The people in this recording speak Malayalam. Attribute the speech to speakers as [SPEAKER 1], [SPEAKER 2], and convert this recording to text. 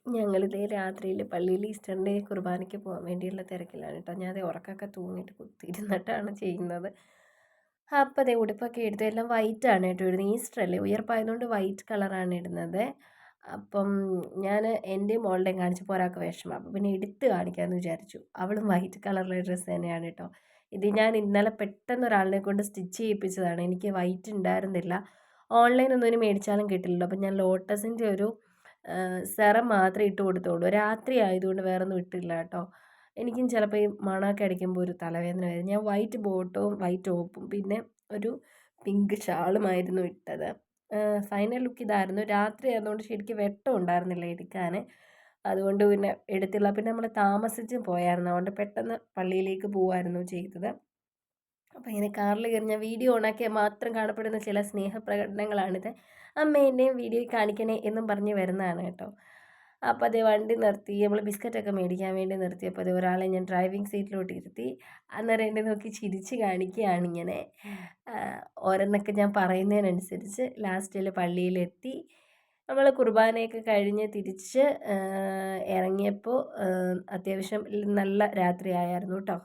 [SPEAKER 1] ഞങ്ങളിതേ രാത്രിയിൽ പള്ളിയിൽ ഈസ്റ്ററിൻ്റെ കുർബാനയ്ക്ക് പോകാൻ വേണ്ടിയുള്ള തിരക്കിലാണ് കേട്ടോ. ഞാൻ അതേ ഉറക്കമൊക്കെ തൂങ്ങിയിട്ട് കുത്തിയിരുന്നിട്ടാണ് ചെയ്യുന്നത്. അപ്പോൾ അതേ ഉടുപ്പൊക്കെ എടുത്ത് എല്ലാം വൈറ്റാണ് കേട്ടോ ഇടുന്നത്. ഈസ്റ്റർ അല്ലേ, ഉയർപ്പായതുകൊണ്ട് വൈറ്റ് കളറാണ് ഇടുന്നത്. അപ്പം ഞാൻ എൻ്റെയും മോളുടെയും കാണിച്ചപ്പോൾ ഒരാൾക്ക് വിഷമം, അപ്പോൾ പിന്നെ എടുത്ത് കാണിക്കാമെന്ന് വിചാരിച്ചു. അവളും വൈറ്റ് കളറിലെ ഡ്രസ്സ് തന്നെയാണ് കേട്ടോ. ഇത് ഞാൻ ഇന്നലെ പെട്ടെന്ന് ഒരാളിനെ കൊണ്ട് സ്റ്റിച്ച് ചെയ്യിപ്പിച്ചതാണ്. എനിക്ക് വൈറ്റ് ഉണ്ടായിരുന്നില്ല. ഓൺലൈനൊന്നും ഇനി മേടിച്ചാലും കിട്ടില്ലല്ലോ. അപ്പം ഞാൻ ലോട്ടസിൻ്റെ ഒരു സെറം മാത്രമേ ഇട്ട് കൊടുത്തുള്ളൂ. രാത്രി ആയതുകൊണ്ട് വേറെ ഒന്നും ഇട്ടില്ല കേട്ടോ. എനിക്കും ചിലപ്പോൾ ഈ മണമൊക്കെ അടിക്കുമ്പോൾ ഒരു തലവേദന വരും. ഞാൻ വൈറ്റ് ബോട്ടവും വൈറ്റ് ടോപ്പും പിന്നെ ഒരു പിങ്ക് ഷാളുമായിരുന്നു ഇട്ടത്. ഫൈനൽ ലുക്ക് ഇതായിരുന്നു. രാത്രി ആയതുകൊണ്ട് ശരിക്കും വെട്ടം ഉണ്ടായിരുന്നില്ല എടുക്കാൻ. അതുകൊണ്ട് പിന്നെ എടുത്തില്ല. പിന്നെ നമ്മൾ താമസിച്ച് പോയായിരുന്നു. അതുകൊണ്ട് പെട്ടെന്ന് പള്ളിയിലേക്ക് പോവായിരുന്നു ചെയ്തത്. അപ്പോൾ ഇങ്ങനെ കാറിൽ കയറി ഞാൻ വീഡിയോ ഓണാക്കിയാൽ മാത്രം കാണപ്പെടുന്ന ചില സ്നേഹപ്രകടനങ്ങളാണിത്. അമ്മ എന്നെയും വീഡിയോയിൽ കാണിക്കണേ എന്നും പറഞ്ഞ് വരുന്നതാണ് കേട്ടോ. അപ്പോൾ അതേ വണ്ടി നിർത്തി, നമ്മൾ ബിസ്ക്കറ്റൊക്കെ മേടിക്കാൻ വേണ്ടി നിർത്തിയപ്പോൾ അതേ ഒരാളെ ഞാൻ ഡ്രൈവിംഗ് സീറ്റിലോട്ട് ഇരുത്തി. അന്നേരം എന്നെ നോക്കി ചിരിച്ച് കാണിക്കുകയാണ് ഇങ്ങനെ. ഓരോന്നൊക്കെ ഞാൻ പറയുന്നതിനനുസരിച്ച് ലാസ്റ്റിൽ പള്ളിയിലെത്തി. നമ്മൾ കുർബാനയൊക്കെ കഴിഞ്ഞ് തിരിച്ച് ഇറങ്ങിയപ്പോൾ അത്യാവശ്യം നല്ല രാത്രിയായിരുന്നു കേട്ടോ.